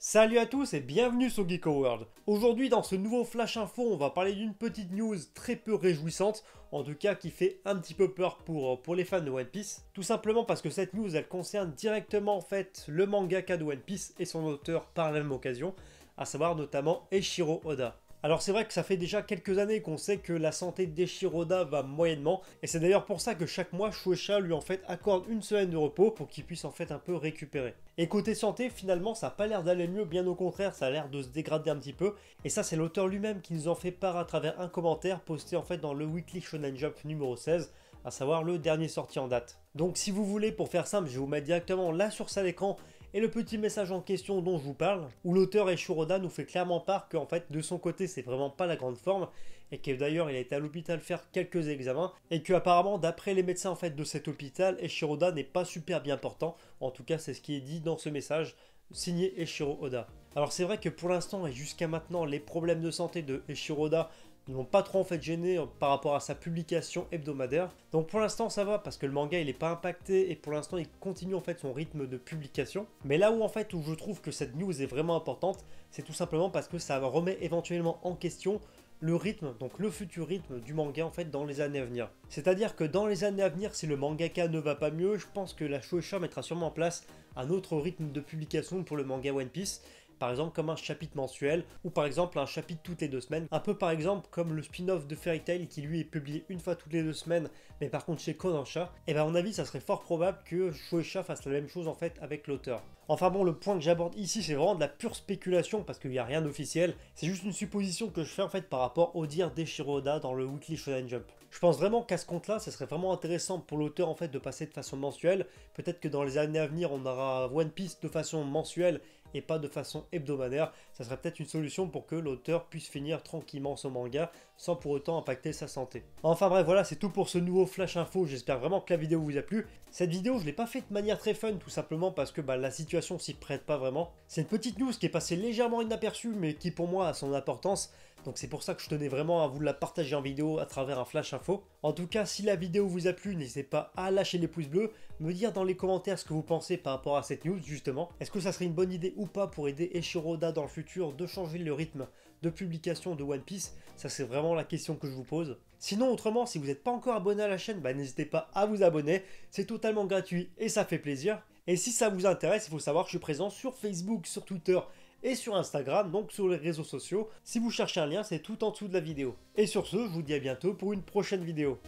Salut à tous et bienvenue sur Geeko World. Aujourd'hui dans ce nouveau Flash Info, on va parler d'une petite news très peu réjouissante, en tout cas qui fait un petit peu peur pour les fans de One Piece. Tout simplement parce que cette news elle concerne directement en fait le mangaka de One Piece et son auteur par la même occasion, à savoir notamment Eiichiro Oda. Alors c'est vrai que ça fait déjà quelques années qu'on sait que la santé d'Eiichiro Oda va moyennement, et c'est d'ailleurs pour ça que chaque mois Shueisha lui en fait accorde une semaine de repos pour qu'il puisse en fait un peu récupérer. Et côté santé, finalement ça n'a pas l'air d'aller mieux, bien au contraire, ça a l'air de se dégrader un petit peu, et ça c'est l'auteur lui-même qui nous en fait part à travers un commentaire posté en fait dans le Weekly Shonen Jump numéro 16, à savoir le dernier sorti en date. Donc si vous voulez, pour faire simple, je vais vous mettre directement là sur ça l'écran et le petit message en question dont je vous parle, où l'auteur Eiichiro Oda nous fait clairement part qu'en fait de son côté c'est vraiment pas la grande forme, et que d'ailleurs il a été à l'hôpital faire quelques examens, et que apparemment d'après les médecins en fait de cet hôpital, Eiichiro Oda n'est pas super bien portant, en tout cas c'est ce qui est dit dans ce message, signé Eiichiro Oda. Alors c'est vrai que pour l'instant et jusqu'à maintenant les problèmes de santé de Eiichiro Oda ne l'ont pas trop en fait gêné par rapport à sa publication hebdomadaire. Donc pour l'instant ça va parce que le manga il est pas impacté et pour l'instant il continue en fait son rythme de publication. Mais là où en fait où je trouve que cette news est vraiment importante, c'est tout simplement parce que ça remet éventuellement en question le rythme, donc le futur rythme du manga en fait dans les années à venir. C'est-à-dire que dans les années à venir, si le mangaka ne va pas mieux, je pense que la Shueisha mettra sûrement en place un autre rythme de publication pour le manga One Piece. Par exemple comme un chapitre mensuel, ou par exemple un chapitre toutes les 2 semaines, un peu par exemple comme le spin-off de Fairy Tail qui lui est publié une fois toutes les 2 semaines, mais par contre chez Kodansha, et ben à mon avis ça serait fort probable que Shueisha fasse la même chose en fait avec l'auteur. Enfin bon, le point que j'aborde ici c'est vraiment de la pure spéculation parce qu'il n'y a rien d'officiel, c'est juste une supposition que je fais en fait par rapport au dire d'Eiichiro Oda dans le Weekly Shonen Jump. Je pense vraiment qu'à ce compte-là, ça serait vraiment intéressant pour l'auteur en fait de passer de façon mensuelle. Peut-être que dans les années à venir, on aura One Piece de façon mensuelle et pas de façon hebdomadaire. Ça serait peut-être une solution pour que l'auteur puisse finir tranquillement son manga sans pour autant impacter sa santé. Enfin bref, voilà, c'est tout pour ce nouveau Flash Info. J'espère vraiment que la vidéo vous a plu. Cette vidéo, je l'ai pas faite de manière très fun, tout simplement parce que la situation s'y prête pas vraiment. C'est une petite news qui est passée légèrement inaperçue, mais qui pour moi a son importance. Donc c'est pour ça que je tenais vraiment à vous la partager en vidéo à travers un Flash Info. En tout cas, si la vidéo vous a plu, n'hésitez pas à lâcher les pouces bleus, me dire dans les commentaires ce que vous pensez par rapport à cette news justement. Est-ce que ça serait une bonne idée ou pas pour aider Eiichiro Oda dans le futur de changer le rythme de publication de One Piece? Ça c'est vraiment la question que je vous pose. Sinon autrement, si vous n'êtes pas encore abonné à la chaîne, n'hésitez pas à vous abonner, c'est totalement gratuit et ça fait plaisir. Et si ça vous intéresse, il faut savoir que je suis présent sur Facebook, sur Twitter et sur Instagram, donc sur les réseaux sociaux. Si vous cherchez un lien, c'est tout en dessous de la vidéo. Et sur ce, je vous dis à bientôt pour une prochaine vidéo.